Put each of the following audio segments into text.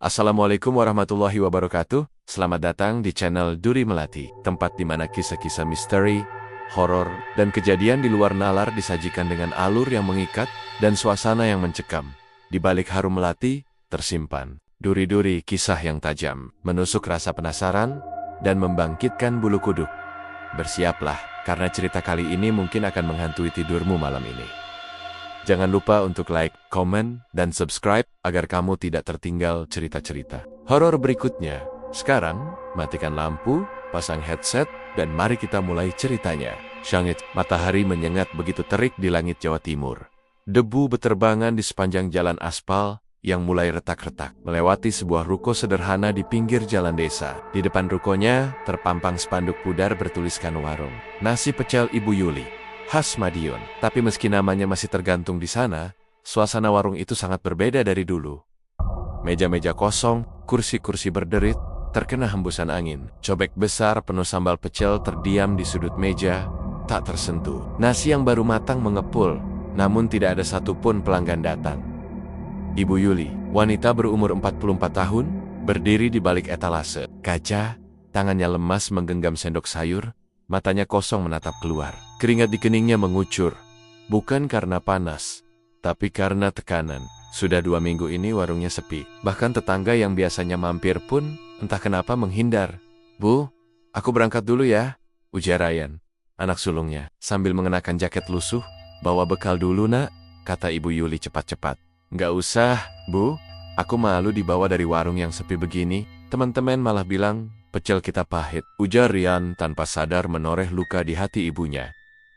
Assalamualaikum warahmatullahi wabarakatuh. Selamat datang di channel Duri Melati, tempat di mana kisah-kisah misteri, horor, dan kejadian di luar nalar disajikan dengan alur yang mengikat dan suasana yang mencekam. Di balik harum melati, tersimpan duri-duri kisah yang tajam, menusuk rasa penasaran, dan membangkitkan bulu kuduk. Bersiaplah, karena cerita kali ini mungkin akan menghantui tidurmu malam ini. Jangan lupa untuk like, komen, dan subscribe agar kamu tidak tertinggal cerita-cerita horor berikutnya. Sekarang, matikan lampu, pasang headset, dan mari kita mulai ceritanya. Syangit, matahari menyengat begitu terik di langit Jawa Timur. Debu beterbangan di sepanjang jalan aspal yang mulai retak-retak, melewati sebuah ruko sederhana di pinggir jalan desa. Di depan rukonya, terpampang spanduk pudar bertuliskan warung nasi pecel Ibu Yuli, khas Madiun. Tapi meski namanya masih tergantung di sana, suasana warung itu sangat berbeda dari dulu. Meja-meja kosong, kursi-kursi berderit, terkena hembusan angin. Cobek besar penuh sambal pecel terdiam di sudut meja, tak tersentuh. Nasi yang baru matang mengepul, namun tidak ada satupun pelanggan datang. Ibu Yuli, wanita berumur 44 tahun, berdiri di balik etalase kaca, tangannya lemas menggenggam sendok sayur, matanya kosong menatap keluar. Keringat di keningnya mengucur, bukan karena panas, tapi karena tekanan. Sudah 2 minggu ini warungnya sepi. Bahkan tetangga yang biasanya mampir pun entah kenapa menghindar. "Bu, aku berangkat dulu ya," ujar Ryan, anak sulungnya, sambil mengenakan jaket lusuh. "Bawa bekal dulu nak," kata Ibu Yuli cepat-cepat. "Nggak usah, Bu. Aku malu dibawa dari warung yang sepi begini. Teman-teman malah bilang pecel kita pahit," ujar Ryan tanpa sadar menoreh luka di hati ibunya.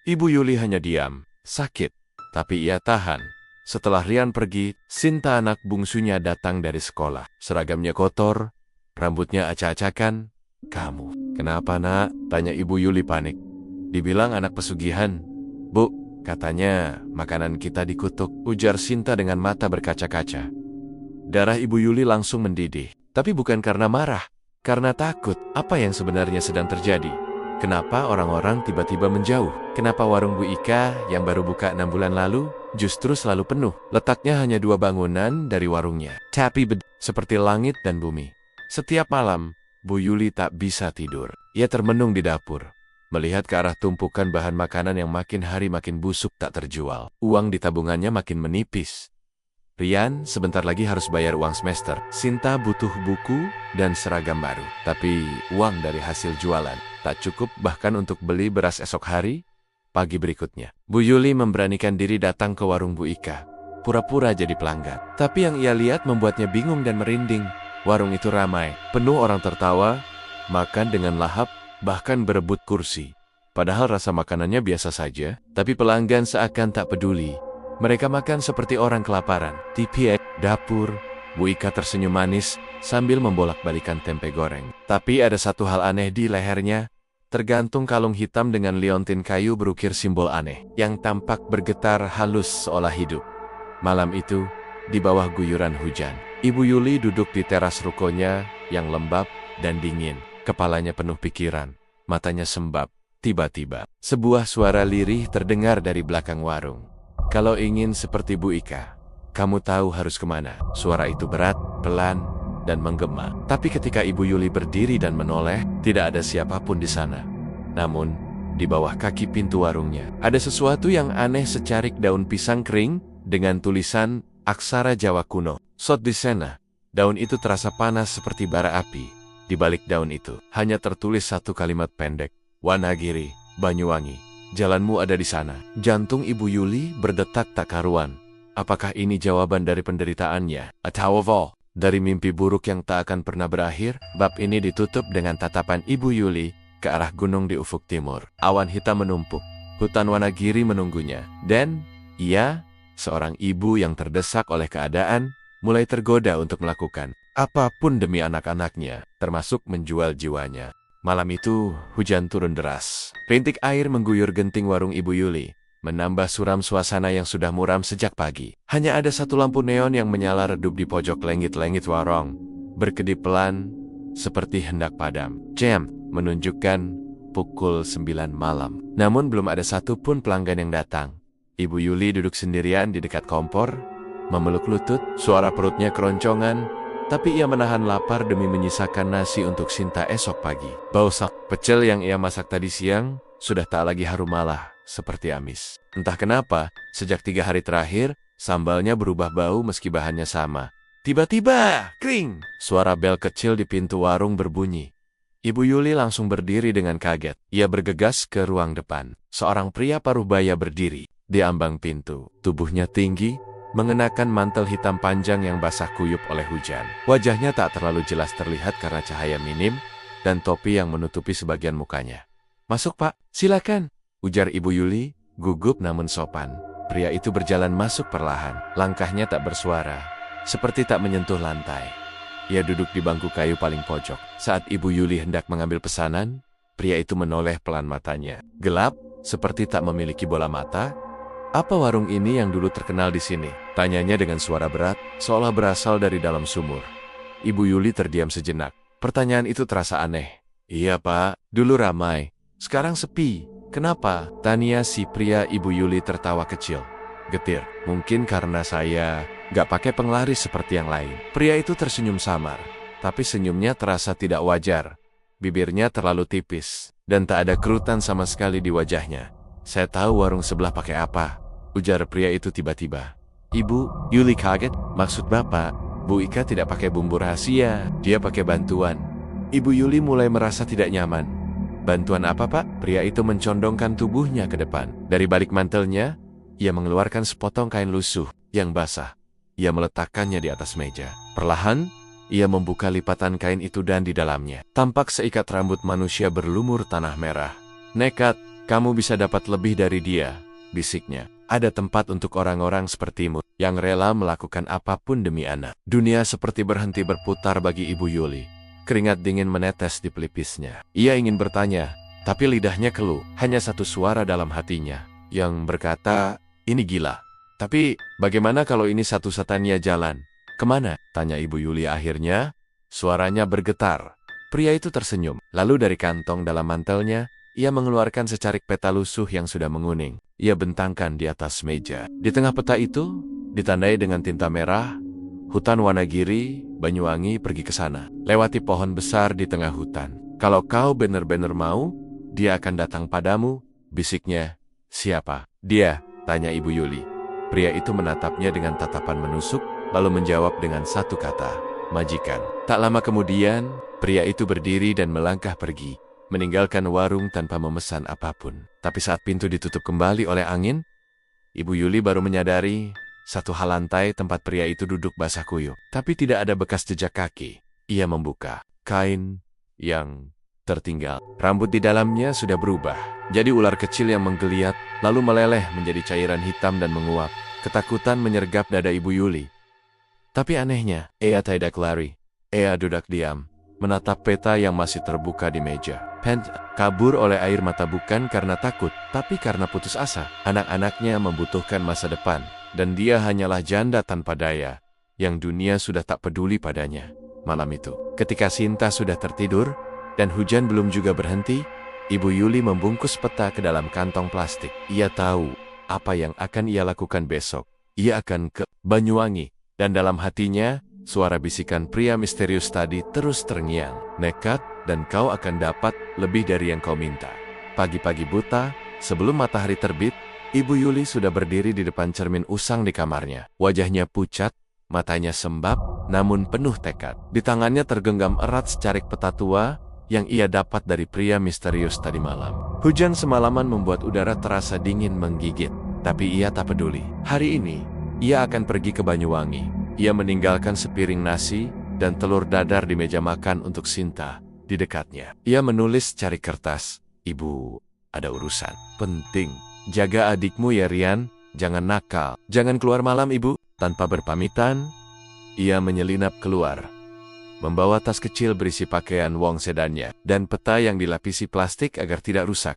Ibu Yuli hanya diam, sakit, tapi ia tahan. Setelah Ryan pergi, Sinta anak bungsunya datang dari sekolah. Seragamnya kotor, rambutnya acak-acakan. "Kamu, kenapa nak?" tanya Ibu Yuli panik. "Dibilang anak pesugihan." "Bu, katanya makanan kita dikutuk," ujar Sinta dengan mata berkaca-kaca. Darah Ibu Yuli langsung mendidih, tapi bukan karena marah. Karena takut. Apa yang sebenarnya sedang terjadi? Kenapa orang-orang tiba-tiba menjauh? Kenapa warung Bu Ika yang baru buka 6 bulan lalu justru selalu penuh? Letaknya hanya 2 bangunan dari warungnya, tapi seperti langit dan bumi. Setiap malam, Bu Yuli tak bisa tidur. Ia termenung di dapur, melihat ke arah tumpukan bahan makanan yang makin hari makin busuk tak terjual. Uang di tabungannya makin menipis. Ryan sebentar lagi harus bayar uang semester. Sinta butuh buku dan seragam baru. Tapi uang dari hasil jualan tak cukup bahkan untuk beli beras esok hari. Pagi berikutnya, Bu Yuli memberanikan diri datang ke warung Bu Ika. Pura-pura jadi pelanggan. Tapi yang ia lihat membuatnya bingung dan merinding. Warung itu ramai, penuh orang tertawa, makan dengan lahap, bahkan berebut kursi. Padahal rasa makanannya biasa saja, tapi pelanggan seakan tak peduli. Mereka makan seperti orang kelaparan. Di pihak dapur, Bu Ika tersenyum manis sambil membolak-balikan tempe goreng. Tapi ada satu hal aneh di lehernya, tergantung kalung hitam dengan liontin kayu berukir simbol aneh, yang tampak bergetar halus seolah hidup. Malam itu, di bawah guyuran hujan, Ibu Yuli duduk di teras rukonya yang lembab dan dingin. Kepalanya penuh pikiran, matanya sembab. Tiba-tiba, sebuah suara lirih terdengar dari belakang warung. "Kalau ingin seperti Bu Ika, kamu tahu harus kemana." Suara itu berat, pelan, dan menggema. Tapi ketika Ibu Yuli berdiri dan menoleh, tidak ada siapapun di sana. Namun, di bawah kaki pintu warungnya, ada sesuatu yang aneh secarik daun pisang kering dengan tulisan aksara Jawa kuno. "Sot di sana." Daun itu terasa panas seperti bara api. Di balik daun itu, hanya tertulis satu kalimat pendek. "Wanagiri, Banyuwangi. Jalanmu ada di sana." Jantung Ibu Yuli berdetak tak karuan. Apakah ini jawaban dari penderitaannya? Atau dari mimpi buruk yang tak akan pernah berakhir? Bab ini ditutup dengan tatapan Ibu Yuli ke arah gunung di ufuk timur. Awan hitam menumpuk. Hutan Wanagiri menunggunya. Dan ia, seorang ibu yang terdesak oleh keadaan, mulai tergoda untuk melakukan apapun demi anak-anaknya, termasuk menjual jiwanya. Malam itu, hujan turun deras. Rintik air mengguyur genting warung Ibu Yuli, menambah suram suasana yang sudah muram sejak pagi. Hanya ada satu lampu neon yang menyala redup di pojok lengit-lengit warung, berkedip pelan, seperti hendak padam. Jam menunjukkan pukul 9 malam. Namun belum ada satupun pelanggan yang datang. Ibu Yuli duduk sendirian di dekat kompor, memeluk lutut, suara perutnya keroncongan, Tapi ia menahan lapar demi menyisakan nasi untuk Sinta esok pagi. Bau pecel yang ia masak tadi siang sudah tak lagi harum, malah seperti amis. Entah kenapa, sejak 3 hari terakhir, sambalnya berubah bau meski bahannya sama. Tiba-tiba, kring! Suara bel kecil di pintu warung berbunyi. Ibu Yuli langsung berdiri dengan kaget. Ia bergegas ke ruang depan. Seorang pria paruh baya berdiri di ambang pintu. Tubuhnya tinggi, mengenakan mantel hitam panjang yang basah kuyup oleh hujan. Wajahnya tak terlalu jelas terlihat karena cahaya minim dan topi yang menutupi sebagian mukanya. "Masuk, Pak, silakan," ujar Ibu Yuli, gugup namun sopan. Pria itu berjalan masuk perlahan. Langkahnya tak bersuara, seperti tak menyentuh lantai. Ia duduk di bangku kayu paling pojok. Saat Ibu Yuli hendak mengambil pesanan, pria itu menoleh pelan matanya. Gelap, seperti tak memiliki bola mata. "Apa warung ini yang dulu terkenal di sini?" tanyanya dengan suara berat, seolah berasal dari dalam sumur. Ibu Yuli terdiam sejenak. Pertanyaan itu terasa aneh. "Iya, Pak, dulu ramai. Sekarang sepi. Kenapa?" tanya si pria. Ibu Yuli tertawa kecil. Getir. "Mungkin karena saya gak pakai penglaris seperti yang lain." Pria itu tersenyum samar, tapi senyumnya terasa tidak wajar. Bibirnya terlalu tipis, dan tak ada kerutan sama sekali di wajahnya. "Saya tahu warung sebelah pakai apa," ujar pria itu tiba-tiba. Ibu Yuli kaget. "Maksud Bapak, Bu Ika tidak pakai bumbu rahasia, dia pakai bantuan." Ibu Yuli mulai merasa tidak nyaman. "Bantuan apa, Pak?" Pria itu mencondongkan tubuhnya ke depan. Dari balik mantelnya, ia mengeluarkan sepotong kain lusuh yang basah. Ia meletakkannya di atas meja. Perlahan, ia membuka lipatan kain itu dan di dalamnya tampak seikat rambut manusia berlumur tanah merah. "Nekat, kamu bisa dapat lebih dari dia," bisiknya. "Ada tempat untuk orang-orang sepertimu yang rela melakukan apapun demi anak." Dunia seperti berhenti berputar bagi Ibu Yuli. Keringat dingin menetes di pelipisnya. Ia ingin bertanya, tapi lidahnya keluh. Hanya satu suara dalam hatinya yang berkata, "Ini gila." "Tapi bagaimana kalau ini satu-satunya jalan? Kemana?" tanya Ibu Yuli akhirnya. Suaranya bergetar. Pria itu tersenyum. Lalu dari kantong dalam mantelnya, ia mengeluarkan secarik peta lusuh yang sudah menguning. Ia bentangkan di atas meja. Di tengah peta itu, ditandai dengan tinta merah, "Hutan Wanagiri, Banyuwangi, pergi ke sana. Lewati pohon besar di tengah hutan. Kalau kau benar-benar mau, dia akan datang padamu," bisiknya. "Siapa dia?" tanya Ibu Yuli. Pria itu menatapnya dengan tatapan menusuk, lalu menjawab dengan satu kata, "Majikan." Tak lama kemudian, pria itu berdiri dan melangkah pergi, meninggalkan warung tanpa memesan apapun. Tapi saat pintu ditutup kembali oleh angin, Ibu Yuli baru menyadari satu hal: lantai tempat pria itu duduk basah kuyup, tapi tidak ada bekas jejak kaki. Ia membuka kain yang tertinggal. Rambut di dalamnya sudah berubah jadi ular kecil yang menggeliat, lalu meleleh menjadi cairan hitam dan menguap. Ketakutan menyergap dada Ibu Yuli. Tapi anehnya, ia tidak lari. Ia duduk diam, menatap peta yang masih terbuka di meja. Kabur oleh air mata bukan karena takut, tapi karena putus asa. Anak-anaknya membutuhkan masa depan, dan dia hanyalah janda tanpa daya, yang dunia sudah tak peduli padanya. Malam itu, ketika Sinta sudah tertidur, dan hujan belum juga berhenti, Ibu Yuli membungkus peta ke dalam kantong plastik. Ia tahu apa yang akan ia lakukan besok. Ia akan ke Banyuwangi, dan dalam hatinya, suara bisikan pria misterius tadi terus terngiang. "Nekat, dan kau akan dapat lebih dari yang kau minta." Pagi-pagi buta, sebelum matahari terbit, Ibu Yuli sudah berdiri di depan cermin usang di kamarnya. Wajahnya pucat, matanya sembab, namun penuh tekad. Di tangannya tergenggam erat secarik peta tua yang ia dapat dari pria misterius tadi malam. Hujan semalaman membuat udara terasa dingin menggigit, tapi ia tak peduli. Hari ini, ia akan pergi ke Banyuwangi. Ia meninggalkan sepiring nasi dan telur dadar di meja makan untuk Sinta di dekatnya. Ia menulis cari kertas, "Ibu, ada urusan penting. Jaga adikmu ya Rian, jangan nakal. Jangan keluar malam, Ibu." Tanpa berpamitan, ia menyelinap keluar, membawa tas kecil berisi pakaian wong sedannya dan peta yang dilapisi plastik agar tidak rusak.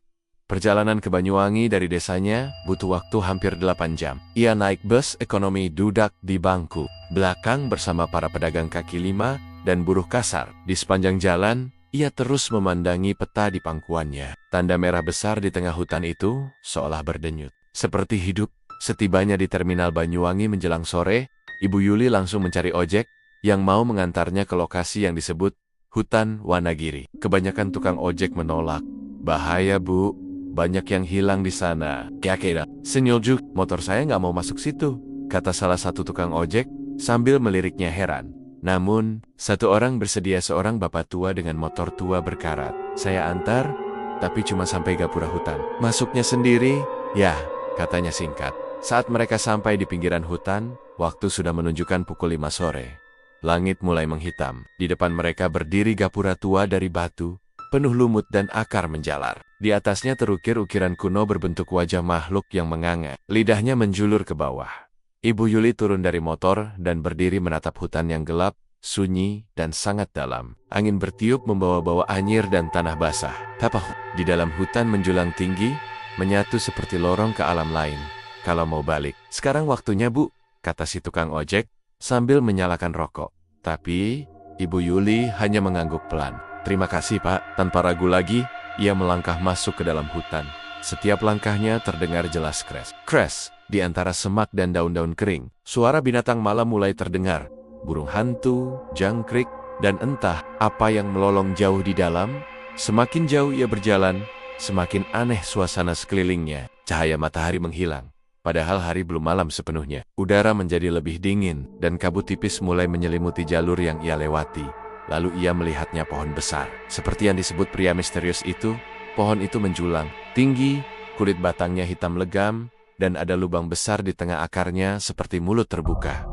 Perjalanan ke Banyuwangi dari desanya butuh waktu hampir 8 jam. Ia naik bus ekonomi duduk di bangku belakang bersama para pedagang kaki lima dan buruh kasar. Di sepanjang jalan, ia terus memandangi peta di pangkuannya. Tanda merah besar di tengah hutan itu seolah berdenyut. Seperti hidup, setibanya di terminal Banyuwangi menjelang sore, Ibu Yuli langsung mencari ojek. yang mau mengantarnya ke lokasi yang disebut hutan Wanagiri. Kebanyakan tukang ojek menolak. Bahaya bu, banyak yang hilang di sana. Kira-kira, Senyoljuk, motor saya nggak mau masuk situ, kata salah satu tukang ojek sambil meliriknya heran. Namun, satu orang bersedia, seorang bapak tua dengan motor tua berkarat. Saya antar, tapi cuma sampai gapura hutan. Masuknya sendiri, ya, katanya singkat. Saat mereka sampai di pinggiran hutan, waktu sudah menunjukkan pukul 5 sore. Langit mulai menghitam. Di depan mereka berdiri gapura tua dari batu, penuh lumut dan akar menjalar. Di atasnya terukir ukiran kuno berbentuk wajah makhluk yang menganga. Lidahnya menjulur ke bawah. Ibu Yuli turun dari motor dan berdiri menatap hutan yang gelap, sunyi, dan sangat dalam. Angin bertiup membawa-bawa anyir dan tanah basah. Tapah di dalam hutan menjulang tinggi, menyatu seperti lorong ke alam lain. Kalau mau balik, sekarang waktunya bu, kata si tukang ojek sambil menyalakan rokok. Tapi, Ibu Yuli hanya mengangguk pelan. Terima kasih pak. Tanpa ragu lagi, ia melangkah masuk ke dalam hutan. Setiap langkahnya terdengar jelas kres. Di antara semak dan daun-daun kering, suara binatang malam mulai terdengar. Burung hantu, jangkrik, dan entah apa yang melolong jauh di dalam. Semakin jauh ia berjalan, semakin aneh suasana sekelilingnya. Cahaya matahari menghilang. Padahal hari belum malam sepenuhnya. Udara menjadi lebih dingin, dan kabut tipis mulai menyelimuti jalur yang ia lewati. Lalu ia melihatnya pohon besar. Seperti yang disebut pria misterius itu, pohon itu menjulang, tinggi, kulit batangnya hitam legam, dan ada lubang besar di tengah akarnya seperti mulut terbuka.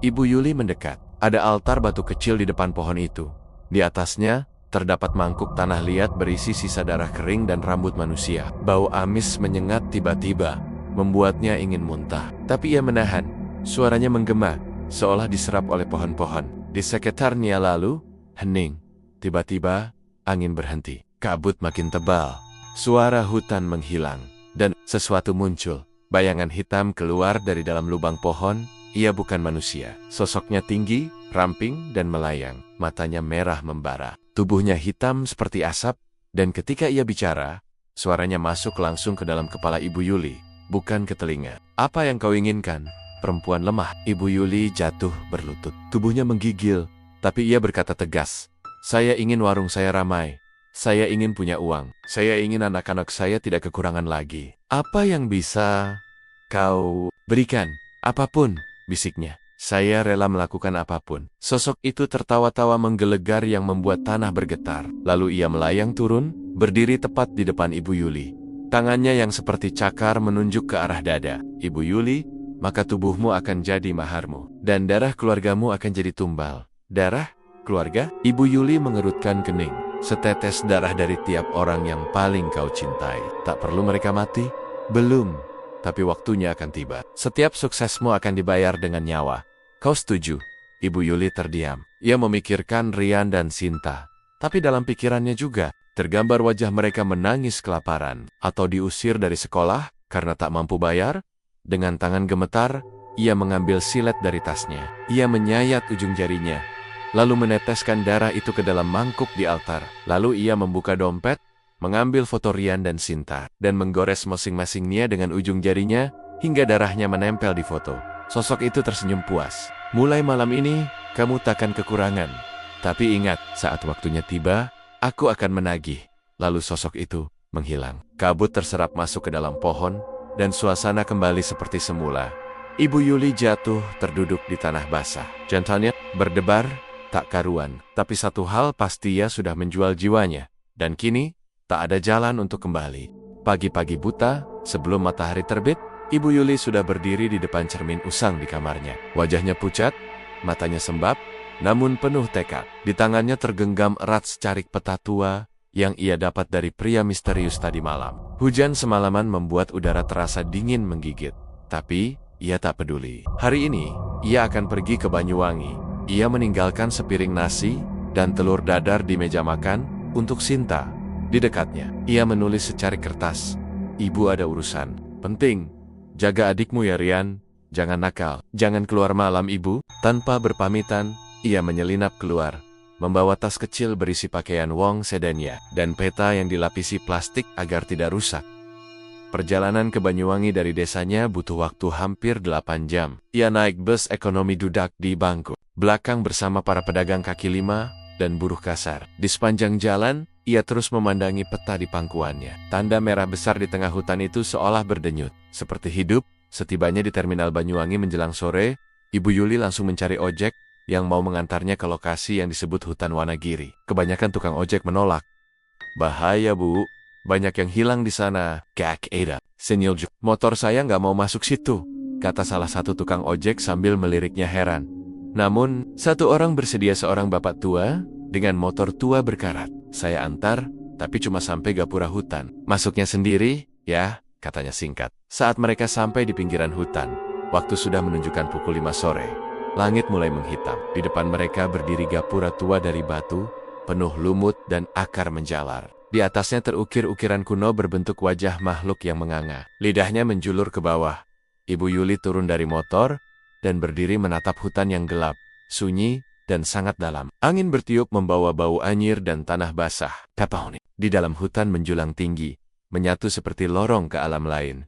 Ibu Yuli mendekat. Ada altar batu kecil di depan pohon itu. Di atasnya, terdapat mangkuk tanah liat berisi sisa darah kering dan rambut manusia. Bau amis menyengat tiba-tiba, membuatnya ingin muntah. Tapi ia menahan. Suaranya menggema, seolah diserap oleh pohon-pohon. Di sekitarnya lalu, hening. Tiba-tiba, angin berhenti. Kabut makin tebal. Suara hutan menghilang. Dan sesuatu muncul. Bayangan hitam keluar dari dalam lubang pohon. Ia bukan manusia. Sosoknya tinggi, ramping, dan melayang. Matanya merah membara. Tubuhnya hitam seperti asap. Dan ketika ia bicara, suaranya masuk langsung ke dalam kepala Ibu Yuli, bukan ke telinga. Apa yang kau inginkan? Perempuan lemah. Ibu Yuli jatuh berlutut. Tubuhnya menggigil, tapi ia berkata tegas. Saya ingin warung saya ramai. Saya ingin punya uang. Saya ingin anak-anak saya tidak kekurangan lagi. Apa yang bisa kau berikan? Apapun, bisiknya. Saya rela melakukan apapun. Sosok itu tertawa-tawa menggelegar yang membuat tanah bergetar. Lalu ia melayang turun, berdiri tepat di depan Ibu Yuli. Tangannya yang seperti cakar menunjuk ke arah dada. Ibu Yuli, maka tubuhmu akan jadi maharmu. Dan darah keluargamu akan jadi tumbal. Darah? Keluarga? Ibu Yuli mengerutkan kening. Setetes darah dari tiap orang yang paling kau cintai. Tak perlu mereka mati? Belum. Tapi waktunya akan tiba. Setiap suksesmu akan dibayar dengan nyawa. Kau setuju? Ibu Yuli terdiam. Ia memikirkan Rian dan Sinta. Tapi dalam pikirannya juga, tergambar wajah mereka menangis kelaparan. Atau diusir dari sekolah karena tak mampu bayar. Dengan tangan gemetar, ia mengambil silet dari tasnya. Ia menyayat ujung jarinya. Lalu meneteskan darah itu ke dalam mangkuk di altar. Lalu ia membuka dompet, mengambil foto Rian dan Sinta, dan menggores masing-masingnya dengan ujung jarinya, hingga darahnya menempel di foto. Sosok itu tersenyum puas. Mulai malam ini, kamu takkan kekurangan. Tapi ingat, saat waktunya tiba, aku akan menagih. Lalu sosok itu menghilang. Kabut terserap masuk ke dalam pohon, dan suasana kembali seperti semula. Ibu Yuli jatuh terduduk di tanah basah. Jantungnya berdebar, tak karuan, tapi satu hal pasti, ia sudah menjual jiwanya, dan kini tak ada jalan untuk kembali. Pagi-pagi buta, sebelum matahari terbit, Ibu Yuli sudah berdiri di depan cermin usang di kamarnya. Wajahnya pucat, matanya sembab, namun penuh tekad. Di tangannya tergenggam erat secarik peta tua yang ia dapat dari pria misterius tadi malam. Hujan semalaman membuat udara terasa dingin menggigit, tapi ia tak peduli. Hari ini, ia akan pergi ke Banyuwangi. Ia meninggalkan sepiring nasi dan telur dadar di meja makan untuk Sinta. Di dekatnya, ia menulis secarik kertas. Ibu ada urusan penting. Jaga adikmu ya Rian. Jangan nakal. Jangan keluar malam ibu. Tanpa berpamitan, ia menyelinap keluar, membawa tas kecil berisi pakaian Wong sedannya dan peta yang dilapisi plastik agar tidak rusak. Perjalanan ke Banyuwangi dari desanya butuh waktu hampir 8 jam. Ia naik bus ekonomi dudak di Bangku. belakang bersama para pedagang kaki lima dan buruh kasar. Di sepanjang jalan, ia terus memandangi peta di pangkuannya. Tanda merah besar di tengah hutan itu seolah berdenyut. Seperti hidup, setibanya di terminal Banyuwangi menjelang sore, Ibu Yuli langsung mencari ojek yang mau mengantarnya ke lokasi yang disebut hutan Wanagiri. Kebanyakan tukang ojek menolak. Bahaya, Bu. Banyak yang hilang di sana. Kak Ada. Senyil, motor saya nggak mau masuk situ, kata salah satu tukang ojek sambil meliriknya heran. Namun, satu orang bersedia, seorang bapak tua dengan motor tua berkarat. Saya antar, tapi cuma sampai gapura hutan. Masuknya sendiri, ya, katanya singkat. Saat mereka sampai di pinggiran hutan, waktu sudah menunjukkan pukul 5 sore. Langit mulai menghitam. Di depan mereka berdiri gapura tua dari batu, penuh lumut dan akar menjalar. Di atasnya terukir ukiran kuno berbentuk wajah makhluk yang menganga. Lidahnya menjulur ke bawah. Ibu Yuli turun dari motor dan berdiri menatap hutan yang gelap, sunyi, dan sangat dalam. Angin bertiup membawa bau anyir dan tanah basah. Di dalam hutan menjulang tinggi, menyatu seperti lorong ke alam lain.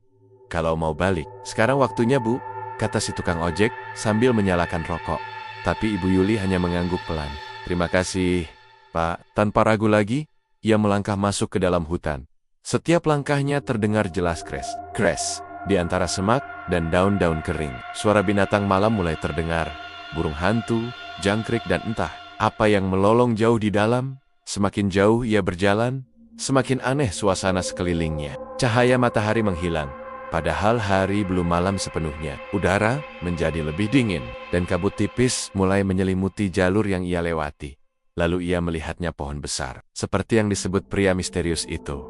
Kalau mau balik, sekarang waktunya, Bu, kata si tukang ojek sambil menyalakan rokok. Tapi Ibu Yuli hanya mengangguk pelan. Terima kasih, Pak. Tanpa ragu lagi, ia melangkah masuk ke dalam hutan. Setiap langkahnya terdengar jelas kres di antara semak dan daun-daun kering. Suara binatang malam mulai terdengar. Burung hantu, jangkrik, dan entah apa yang melolong jauh di dalam. Semakin jauh ia berjalan, semakin aneh suasana sekelilingnya. Cahaya matahari menghilang. Padahal hari belum malam sepenuhnya. Udara menjadi lebih dingin, dan kabut tipis mulai menyelimuti jalur yang ia lewati. Lalu ia melihatnya pohon besar, seperti yang disebut pria misterius itu.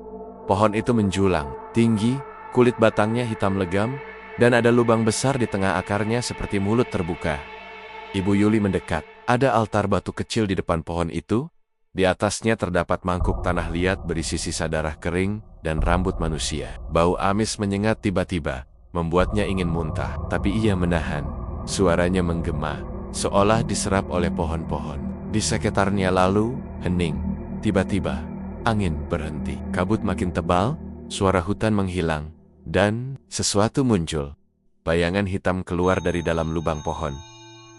Pohon itu menjulang, tinggi, kulit batangnya hitam legam, dan ada lubang besar di tengah akarnya seperti mulut terbuka. Ibu Yuli mendekat. Ada altar batu kecil di depan pohon itu. Di atasnya terdapat mangkuk tanah liat berisi sisa darah kering dan rambut manusia. Bau amis menyengat tiba-tiba, membuatnya ingin muntah. Tapi ia menahan. Suaranya menggema, seolah diserap oleh pohon-pohon. Di sekitarnya lalu hening. Tiba-tiba, angin berhenti. Kabut makin tebal, suara hutan menghilang, dan sesuatu muncul. Bayangan hitam keluar dari dalam lubang pohon.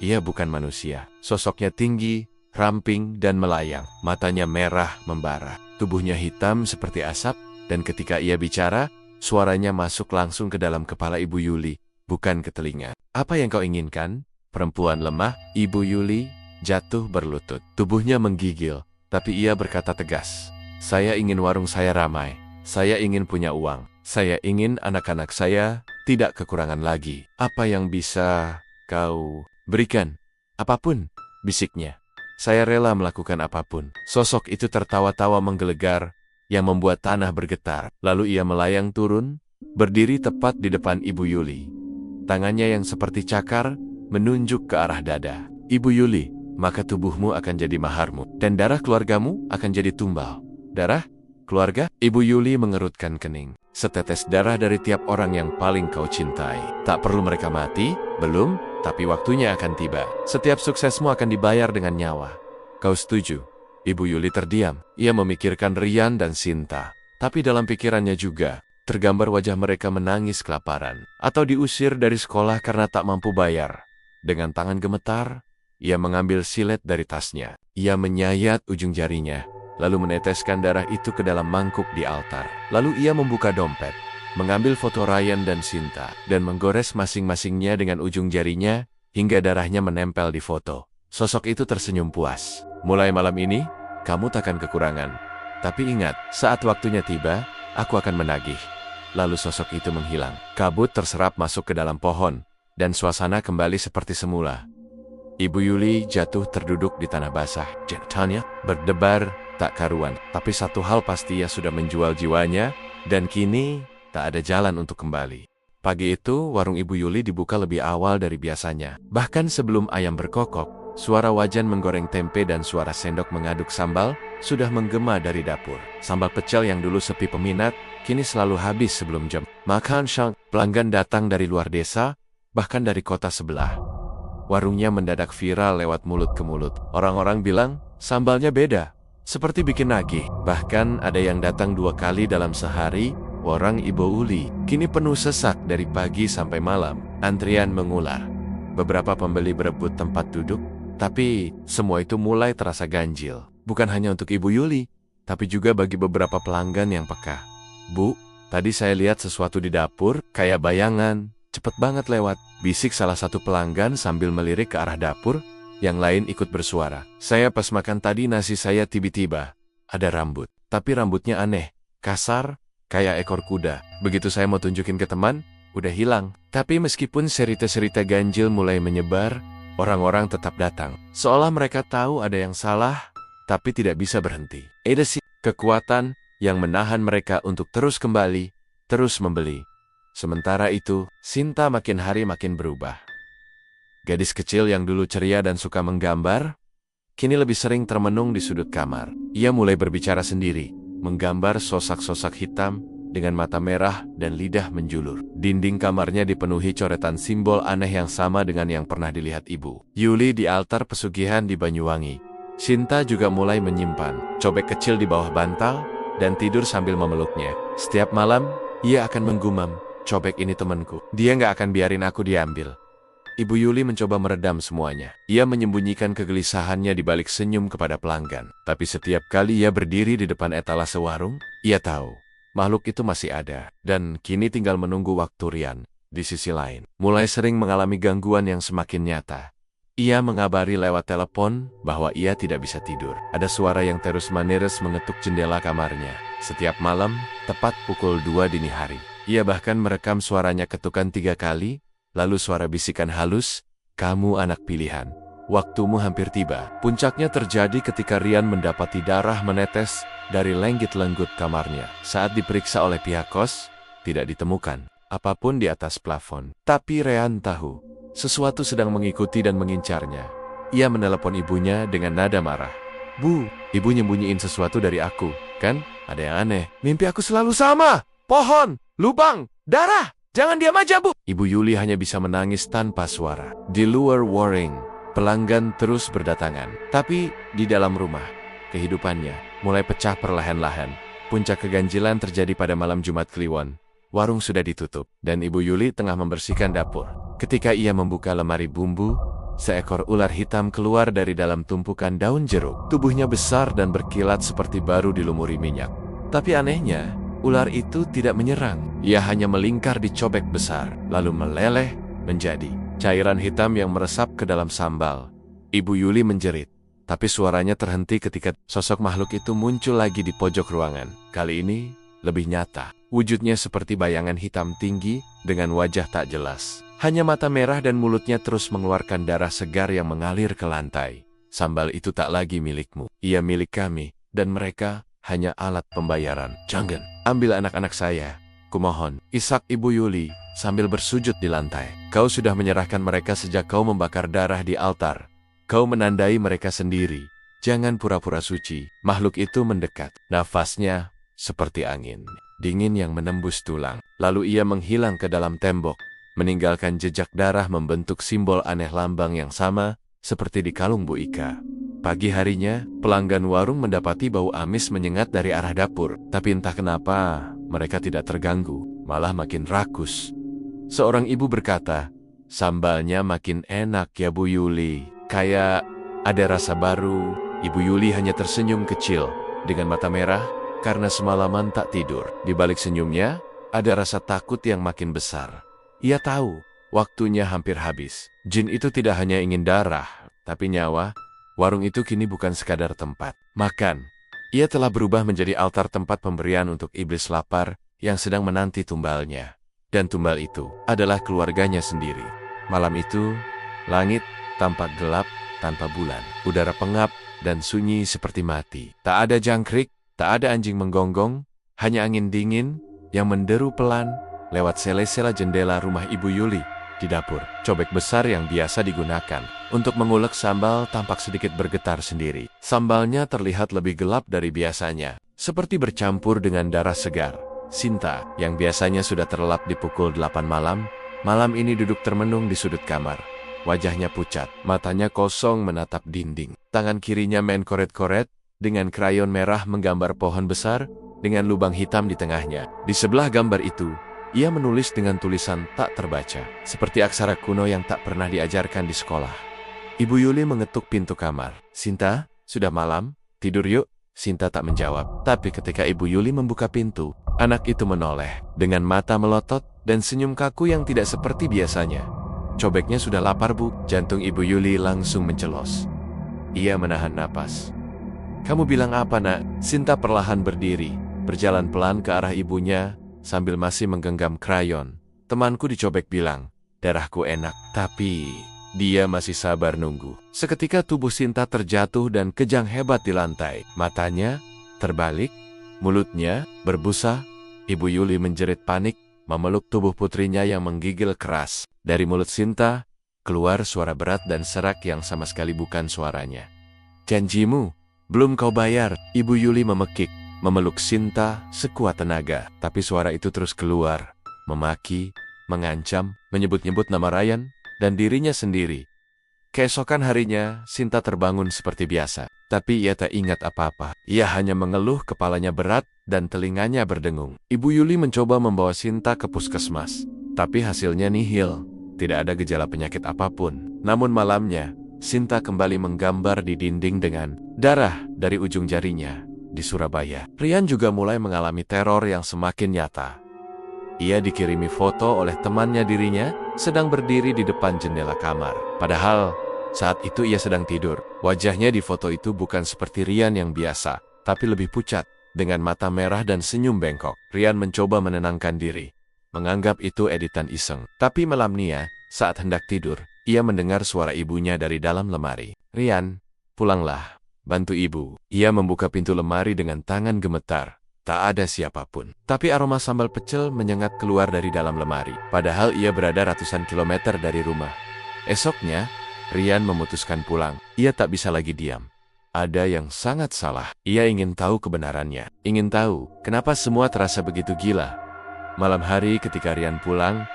Ia bukan manusia. Sosoknya tinggi, ramping, dan melayang. Matanya merah membara. Tubuhnya hitam seperti asap, dan ketika ia bicara, suaranya masuk langsung ke dalam kepala Ibu Yuli, bukan ke telinga. Apa yang kau inginkan? Perempuan lemah, Ibu Yuli jatuh berlutut. Tubuhnya menggigil, tapi ia berkata tegas. Saya ingin warung saya ramai. Saya ingin punya uang. Saya ingin anak-anak saya tidak kekurangan lagi. Apa yang bisa kau berikan? Apapun, bisiknya. Saya rela melakukan apapun. Sosok itu tertawa-tawa menggelegar, yang membuat tanah bergetar. Lalu ia melayang turun, berdiri tepat di depan Ibu Yuli. Tangannya yang seperti cakar, menunjuk ke arah dada. Ibu Yuli, maka tubuhmu akan jadi maharmu, dan darah keluargamu akan jadi tumbal. Darah? Keluarga? Ibu Yuli mengerutkan kening. Setetes darah dari tiap orang yang paling kau cintai. Tak perlu mereka mati, belum, tapi waktunya akan tiba. Setiap suksesmu akan dibayar dengan nyawa. Kau setuju? Ibu Yuli terdiam. Ia memikirkan Rian dan Sinta. Tapi dalam pikirannya juga, tergambar wajah mereka menangis kelaparan. Atau diusir dari sekolah karena tak mampu bayar. Dengan tangan gemetar, ia mengambil silet dari tasnya. Ia menyayat ujung jarinya, lalu meneteskan darah itu ke dalam mangkuk di altar. Lalu ia membuka dompet, mengambil foto Ryan dan Sinta, dan menggores masing-masingnya dengan ujung jarinya, hingga darahnya menempel di foto. Sosok itu tersenyum puas. Mulai malam ini, kamu takkan kekurangan. Tapi ingat, saat waktunya tiba, aku akan menagih. Lalu sosok itu menghilang. Kabut terserap masuk ke dalam pohon, dan suasana kembali seperti semula. Ibu Yuli jatuh terduduk di tanah basah. Jantanya berdebar tak karuan. Tapi satu hal pasti, ia sudah menjual jiwanya, dan kini tak ada jalan untuk kembali. Pagi itu, warung Ibu Yuli dibuka lebih awal dari biasanya. Bahkan sebelum ayam berkokok, suara wajan menggoreng tempe dan suara sendok mengaduk sambal sudah menggema dari dapur. Sambal pecel yang dulu sepi peminat, kini selalu habis sebelum jam makan siang. Pelanggan datang dari luar desa, bahkan dari kota sebelah. Warungnya mendadak viral lewat mulut ke mulut. Orang-orang bilang, sambalnya beda, seperti bikin nagih. Bahkan ada yang datang 2 kali dalam sehari. Warung Ibu Yuli kini penuh sesak dari pagi sampai malam. Antrian mengular. Beberapa pembeli berebut tempat duduk, Tapi semua itu mulai terasa ganjil. Bukan hanya untuk Ibu Yuli, tapi juga bagi beberapa pelanggan yang peka. "Bu, tadi saya lihat sesuatu di dapur, kayak bayangan. Cepet banget lewat," bisik salah satu pelanggan sambil melirik ke arah dapur. Yang lain ikut bersuara. "Saya pas makan tadi nasi saya tiba-tiba ada rambut. Tapi rambutnya aneh, kasar, kayak ekor kuda. Begitu saya mau tunjukin ke teman, udah hilang." Tapi meskipun cerita-cerita ganjil mulai menyebar, orang-orang tetap datang. Seolah mereka tahu ada yang salah, tapi tidak bisa berhenti. Ada sih kekuatan yang menahan mereka untuk terus kembali, terus membeli. Sementara itu, Sinta makin hari makin berubah. Gadis kecil yang dulu ceria dan suka menggambar, kini lebih sering termenung di sudut kamar. Ia mulai berbicara sendiri, menggambar sosak-sosak hitam dengan mata merah dan lidah menjulur. Dinding kamarnya dipenuhi coretan simbol aneh yang sama dengan yang pernah dilihat Ibu Yuli di altar pesugihan di Banyuwangi. Sinta juga mulai menyimpan cobek kecil di bawah bantal dan tidur sambil memeluknya. Setiap malam, ia akan menggumam, "Cobek ini temanku. Dia nggak akan biarin aku diambil." Ibu Yuli mencoba meredam semuanya. Ia menyembunyikan kegelisahannya di balik senyum kepada pelanggan. Tapi setiap kali ia berdiri di depan etalase warung, ia tahu makhluk itu masih ada. Dan kini tinggal menunggu waktu Rian. Di sisi lain, mulai sering mengalami gangguan yang semakin nyata. Ia mengabari lewat telepon bahwa ia tidak bisa tidur. Ada suara yang terus-menerus mengetuk jendela kamarnya. Setiap malam, tepat pukul 2 dini hari. Ia bahkan merekam suaranya ketukan 3 kali, lalu suara bisikan halus, "Kamu anak pilihan. Waktumu hampir tiba." Puncaknya terjadi ketika Rian mendapati darah menetes dari lenggit-lenggut kamarnya. Saat diperiksa oleh pihak kos, tidak ditemukan apapun di atas plafon. Tapi Rian tahu, sesuatu sedang mengikuti dan mengincarnya. Ia menelepon ibunya dengan nada marah. "Bu, ibu nyembunyiin sesuatu dari aku, kan? Ada yang aneh. Mimpi aku selalu sama. Pohon, lubang, darah. Jangan diam aja, Bu." Ibu Yuli hanya bisa menangis tanpa suara. Di luar Waring, pelanggan terus berdatangan. Tapi di dalam rumah, kehidupannya mulai pecah perlahan-lahan. Puncak keganjilan terjadi pada malam Jumat Kliwon. Warung sudah ditutup, dan Ibu Yuli tengah membersihkan dapur. Ketika ia membuka lemari bumbu, seekor ular hitam keluar dari dalam tumpukan daun jeruk. Tubuhnya besar dan berkilat seperti baru dilumuri minyak. Tapi anehnya, ular itu tidak menyerang. Ia hanya melingkar di cobek besar, lalu meleleh menjadi cairan hitam yang meresap ke dalam sambal. Ibu Yuli menjerit, tapi suaranya terhenti ketika sosok makhluk itu muncul lagi di pojok ruangan. Kali ini lebih nyata. Wujudnya seperti bayangan hitam tinggi dengan wajah tak jelas. Hanya mata merah dan mulutnya terus mengeluarkan darah segar yang mengalir ke lantai. "Sambal itu tak lagi milikmu. Ia milik kami, dan mereka hanya alat pembayaran. Jangan ambil anak-anak saya. Kumohon," isak Ibu Yuli sambil bersujud di lantai. "Kau sudah menyerahkan mereka sejak kau membakar darah di altar. Kau menandai mereka sendiri. Jangan pura-pura suci." Makhluk itu mendekat. Nafasnya seperti angin, dingin yang menembus tulang. Lalu ia menghilang ke dalam tembok, meninggalkan jejak darah membentuk simbol aneh lambang yang sama seperti di kalung Bu Ika. Pagi harinya, pelanggan warung mendapati bau amis menyengat dari arah dapur. Tapi entah kenapa, mereka tidak terganggu, malah makin rakus. Seorang ibu berkata, "Sambalnya makin enak ya Bu Yuli. Kayak ada rasa baru." Ibu Yuli hanya tersenyum kecil dengan mata merah karena semalaman tak tidur. Di balik senyumnya, ada rasa takut yang makin besar. Ia tahu, waktunya hampir habis. Jin itu tidak hanya ingin darah, tapi nyawa. Warung itu kini bukan sekadar tempat makan. Ia telah berubah menjadi altar tempat pemberian untuk iblis lapar yang sedang menanti tumbalnya. Dan tumbal itu adalah keluarganya sendiri. Malam itu, langit tampak gelap tanpa bulan. Udara pengap dan sunyi seperti mati. Tak ada jangkrik, tak ada anjing menggonggong, hanya angin dingin yang menderu pelan lewat sela-sela jendela rumah Ibu Yuli. Di dapur, cobek besar yang biasa digunakan untuk mengulek sambal tampak sedikit bergetar sendiri. Sambalnya terlihat lebih gelap dari biasanya, seperti bercampur dengan darah segar. Sinta, yang biasanya sudah terlelap di pukul 8 malam, malam ini duduk termenung di sudut kamar. Wajahnya pucat, matanya kosong menatap dinding. Tangan kirinya main koret-koret, dengan krayon merah menggambar pohon besar, dengan lubang hitam di tengahnya. Di sebelah gambar itu, ia menulis dengan tulisan tak terbaca, seperti aksara kuno yang tak pernah diajarkan di sekolah. Ibu Yuli mengetuk pintu kamar. "Sinta, sudah malam, tidur yuk." Sinta tak menjawab. Tapi ketika Ibu Yuli membuka pintu, anak itu menoleh dengan mata melotot dan senyum kaku yang tidak seperti biasanya. "Cobeknya sudah lapar, Bu." Jantung Ibu Yuli langsung mencelos. Ia menahan napas. "Kamu bilang apa, Nak?" Sinta perlahan berdiri, berjalan pelan ke arah ibunya sambil masih menggenggam krayon. "Temanku dicobek bilang, darahku enak." Tapi dia masih sabar nunggu. Seketika tubuh Sinta terjatuh dan kejang hebat di lantai. Matanya terbalik, mulutnya berbusa. Ibu Yuli menjerit panik, memeluk tubuh putrinya yang menggigil keras. Dari mulut Sinta keluar suara berat dan serak yang sama sekali bukan suaranya. "Janjimu belum kau bayar." Ibu Yuli memekik, memeluk Sinta sekuat tenaga. Tapi suara itu terus keluar, memaki, mengancam, menyebut-nyebut nama Ryan dan dirinya sendiri. Keesokan harinya, Sinta terbangun seperti biasa. Tapi ia tak ingat apa-apa. Ia hanya mengeluh, kepalanya berat dan telinganya berdengung. Ibu Yuli mencoba membawa Sinta ke puskesmas. Tapi hasilnya nihil. Tidak ada gejala penyakit apapun. Namun malamnya, Sinta kembali menggambar di dinding dengan darah dari ujung jarinya di Surabaya. Ryan juga mulai mengalami teror yang semakin nyata. Ia dikirimi foto oleh temannya dirinya sedang berdiri di depan jendela kamar. Padahal saat itu ia sedang tidur. Wajahnya di foto itu bukan seperti Ryan yang biasa, tapi lebih pucat, dengan mata merah dan senyum bengkok. Ryan mencoba menenangkan diri, menganggap itu editan iseng. Tapi malam Nia, saat hendak tidur, ia mendengar suara ibunya dari dalam lemari. "Ryan, pulanglah, bantu ibu." Ia membuka pintu lemari dengan tangan gemetar. Tak ada siapapun. Tapi aroma sambal pecel menyengat keluar dari dalam lemari. Padahal ia berada ratusan kilometer dari rumah. Esoknya, Ryan memutuskan pulang. Ia tak bisa lagi diam. Ada yang sangat salah. Ia ingin tahu kebenarannya. Ingin tahu kenapa semua terasa begitu gila. Malam hari ketika Ryan pulang,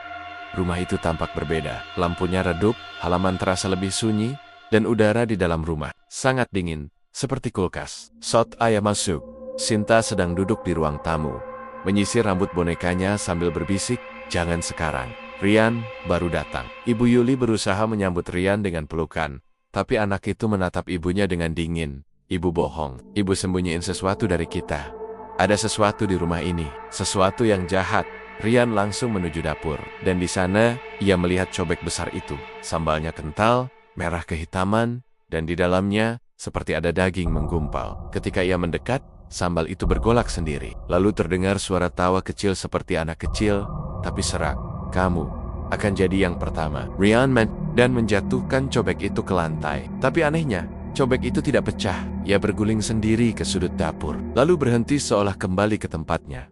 rumah itu tampak berbeda. Lampunya redup, halaman terasa lebih sunyi, dan udara di dalam rumah sangat dingin, seperti kulkas. Saat ayah masuk, Sinta sedang duduk di ruang tamu, menyisir rambut bonekanya sambil berbisik, "Jangan sekarang. Ryan baru datang." Ibu Yuli berusaha menyambut Ryan dengan pelukan, tapi anak itu menatap ibunya dengan dingin. "Ibu bohong. Ibu sembunyiin sesuatu dari kita. Ada sesuatu di rumah ini, sesuatu yang jahat." Ryan langsung menuju dapur, dan di sana ia melihat cobek besar itu. Sambalnya kental, merah kehitaman, dan di dalamnya seperti ada daging menggumpal. Ketika ia mendekat, sambal itu bergolak sendiri. Lalu terdengar suara tawa kecil seperti anak kecil, tapi serak. "Kamu akan jadi yang pertama." Ryan dan menjatuhkan cobek itu ke lantai. Tapi anehnya, cobek itu tidak pecah. Ia berguling sendiri ke sudut dapur, lalu berhenti seolah kembali ke tempatnya.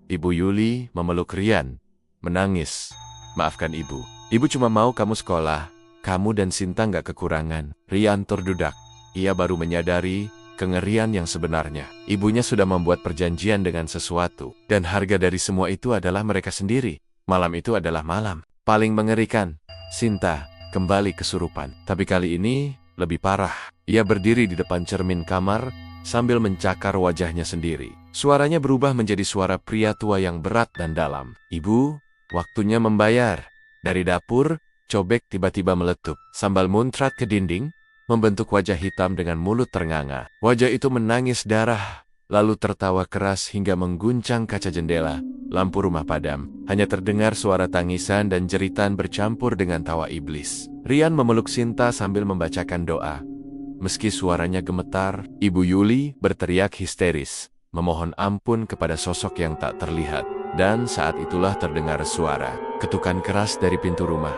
Ibu Yuli memeluk Ryan, menangis. "Maafkan ibu. Ibu cuma mau kamu sekolah. Kamu dan Sinta nggak kekurangan." Ryan terdudak. Ia baru menyadari kengerian yang sebenarnya. Ibunya sudah membuat perjanjian dengan sesuatu, dan harga dari semua itu adalah mereka sendiri. Malam itu adalah malam paling mengerikan. Sinta kembali kesurupan, tapi kali ini lebih parah. Ia berdiri di depan cermin kamar sambil mencakar wajahnya sendiri. Suaranya berubah menjadi suara pria tua yang berat dan dalam. "Ibu, waktunya membayar." Dari dapur, cobek tiba-tiba meletup. Sambal muncrat ke dinding, membentuk wajah hitam dengan mulut ternganga. Wajah itu menangis darah, lalu tertawa keras hingga mengguncang kaca jendela. Lampu rumah padam. Hanya terdengar suara tangisan dan jeritan bercampur dengan tawa iblis. Ryan memeluk Sinta sambil membacakan doa. Meski suaranya gemetar, Ibu Yuli berteriak histeris, memohon ampun kepada sosok yang tak terlihat. Dan saat itulah terdengar suara ketukan keras dari pintu rumah.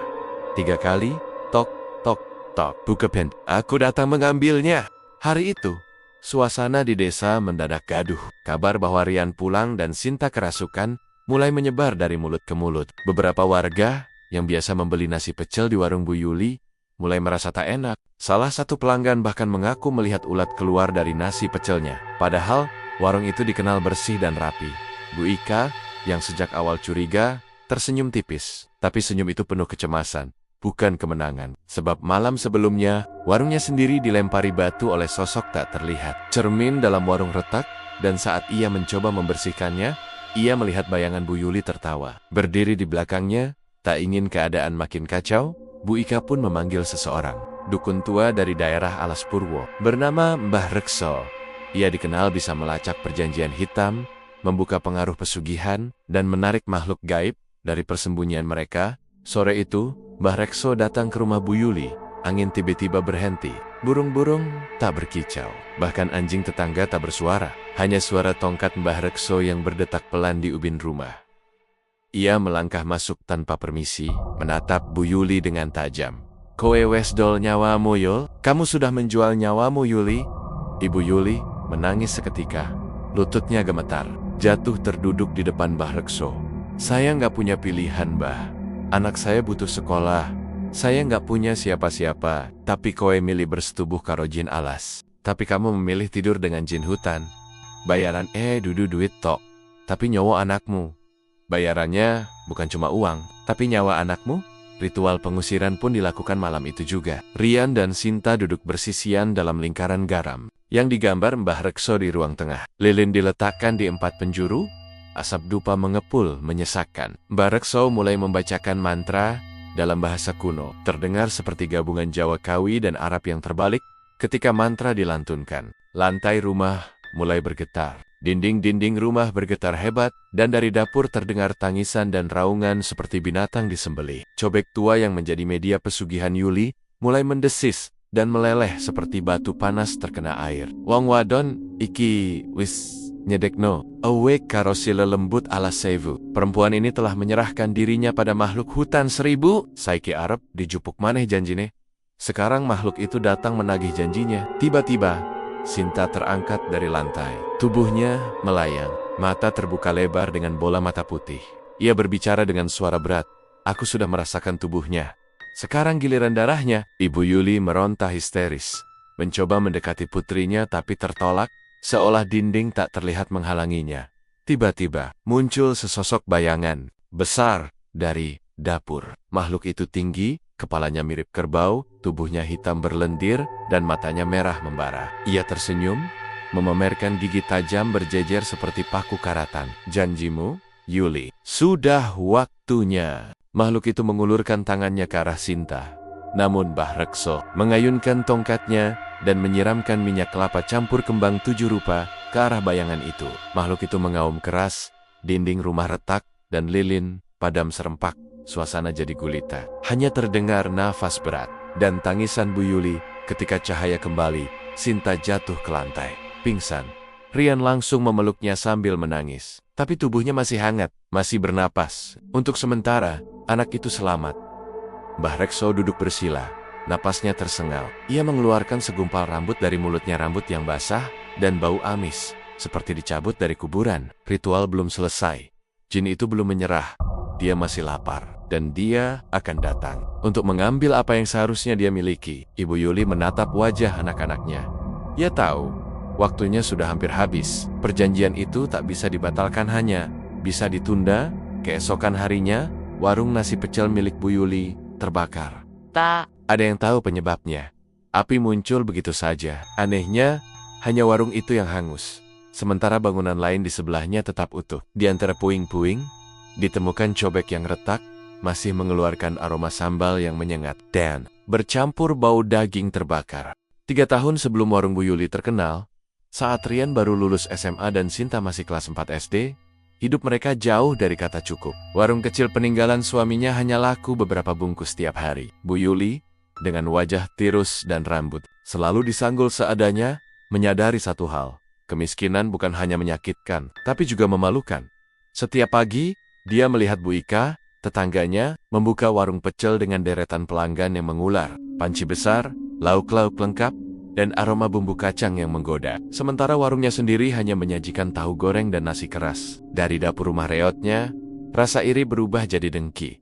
3 kali, tok, tok, tok. "Buka pintu, aku datang mengambilnya." Hari itu, suasana di desa mendadak gaduh. Kabar bahwa Ryan pulang dan Sinta kerasukan mulai menyebar dari mulut ke mulut. Beberapa warga yang biasa membeli nasi pecel di warung Bu Yuli mulai merasa tak enak. Salah satu pelanggan bahkan mengaku melihat ulat keluar dari nasi pecelnya. Padahal warung itu dikenal bersih dan rapi. Bu Ika, yang sejak awal curiga, tersenyum tipis. Tapi senyum itu penuh kecemasan, bukan kemenangan. Sebab malam sebelumnya, warungnya sendiri dilempari batu oleh sosok tak terlihat. Cermin dalam warung retak, dan saat ia mencoba membersihkannya, ia melihat bayangan Bu Yuli tertawa. Berdiri di belakangnya, tak ingin keadaan makin kacau, Bu Ika pun memanggil seseorang. dukun tua dari daerah Alas Purwo, bernama Mbah Rekso. Ia dikenal bisa melacak perjanjian hitam, membuka pengaruh pesugihan, dan menarik makhluk gaib dari persembunyian mereka. Sore itu, Mbah Rekso datang ke rumah Bu Yuli. Angin tiba-tiba berhenti, burung-burung tak berkicau, bahkan anjing tetangga tak bersuara. Hanya suara tongkat Mbah Rekso yang berdetak pelan di ubin rumah. Ia melangkah masuk tanpa permisi, menatap Bu Yuli dengan tajam. "Kowe wes dol nyawamu Yul? Kamu sudah menjual nyawamu Yuli?" Ibu Yuli menangis seketika. Lututnya gemetar, jatuh terduduk di depan Mbah Rekso. "Saya nggak punya pilihan, Mbah. Anak saya butuh sekolah. Saya nggak punya siapa-siapa, tapi kowe milih bersetubuh karo jin alas. Tapi kamu memilih tidur dengan jin hutan. Bayaran dudu duit tok. Tapi nyawa anakmu. Bayarannya bukan cuma uang, tapi nyawa anakmu." Ritual pengusiran pun dilakukan malam itu juga. Rian dan Sinta duduk bersisian dalam lingkaran garam, yang digambar Mbah Rekso di ruang tengah. Lilin diletakkan di 4 penjuru, asap dupa mengepul menyesakkan. Mbah Rekso mulai membacakan mantra dalam bahasa kuno, terdengar seperti gabungan Jawa Kawi dan Arab yang terbalik. Ketika mantra dilantunkan, lantai rumah mulai bergetar. Dinding-dinding rumah bergetar hebat, dan dari dapur terdengar tangisan dan raungan seperti binatang disembelih. Cobek tua yang menjadi media pesugihan Yuli mulai mendesis dan meleleh seperti batu panas terkena air. "Wong wadon iki wis nyedekno awake karo sile lembut ala sewu. Perempuan ini telah menyerahkan dirinya pada makhluk hutan 1000. Saiki arep dijupuk maneh janjine." Sekarang makhluk itu datang menagih janjinya. Tiba-tiba Sinta terangkat dari lantai. Tubuhnya melayang, mata terbuka lebar dengan bola mata putih. Ia berbicara dengan suara berat. "Aku sudah merasakan tubuhnya. Sekarang giliran darahnya." Ibu Yuli meronta histeris, mencoba mendekati putrinya tapi tertolak, seolah dinding tak terlihat menghalanginya. Tiba-tiba muncul sesosok bayangan besar dari dapur. Makhluk itu tinggi, kepalanya mirip kerbau, tubuhnya hitam berlendir, dan matanya merah membara. Ia tersenyum, memamerkan gigi tajam berjejer seperti paku karatan. "Janjimu, Yuli, sudah waktunya." Makhluk itu mengulurkan tangannya ke arah Sinta. Namun Mbah Rekso mengayunkan tongkatnya dan menyiramkan minyak kelapa campur kembang 7 rupa ke arah bayangan itu. Makhluk itu mengaum keras, dinding rumah retak, dan lilin padam serempak. Suasana jadi gulita. Hanya terdengar nafas berat dan tangisan Bu Yuli. Ketika cahaya kembali, Sinta jatuh ke lantai, pingsan. Rian langsung memeluknya sambil menangis. Tapi tubuhnya masih hangat, masih bernapas. Untuk sementara, anak itu selamat. Mbah Rekso duduk bersila, napasnya tersengal. Ia mengeluarkan segumpal rambut dari mulutnya, rambut yang basah dan bau amis, seperti dicabut dari kuburan. Ritual belum selesai. Jin itu belum menyerah. Dia masih lapar, dan dia akan datang untuk mengambil apa yang seharusnya dia miliki. Ibu Yuli menatap wajah anak-anaknya. Ia tahu, waktunya sudah hampir habis. Perjanjian itu tak bisa dibatalkan, hanya bisa ditunda. Keesokan harinya, warung nasi pecel milik Bu Yuli terbakar. Tak ada yang tahu penyebabnya. Api muncul begitu saja. Anehnya, hanya warung itu yang hangus. Sementara bangunan lain di sebelahnya tetap utuh. Di antara puing-puing, ditemukan cobek yang retak, masih mengeluarkan aroma sambal yang menyengat dan bercampur bau daging terbakar. 3 tahun sebelum warung Bu Yuli terkenal, saat Rian baru lulus SMA dan Sinta masih kelas 4 SD, hidup mereka jauh dari kata cukup. Warung kecil peninggalan suaminya hanya laku beberapa bungkus tiap hari. Bu Yuli, dengan wajah tirus dan rambut selalu disanggul seadanya, menyadari satu hal. Kemiskinan bukan hanya menyakitkan, tapi juga memalukan. Setiap pagi, dia melihat Bu Ika, tetangganya, membuka warung pecel dengan deretan pelanggan yang mengular, panci besar, lauk-lauk lengkap, dan aroma bumbu kacang yang menggoda. Sementara warungnya sendiri hanya menyajikan tahu goreng dan nasi keras. Dari dapur rumah reotnya, rasa iri berubah jadi dengki.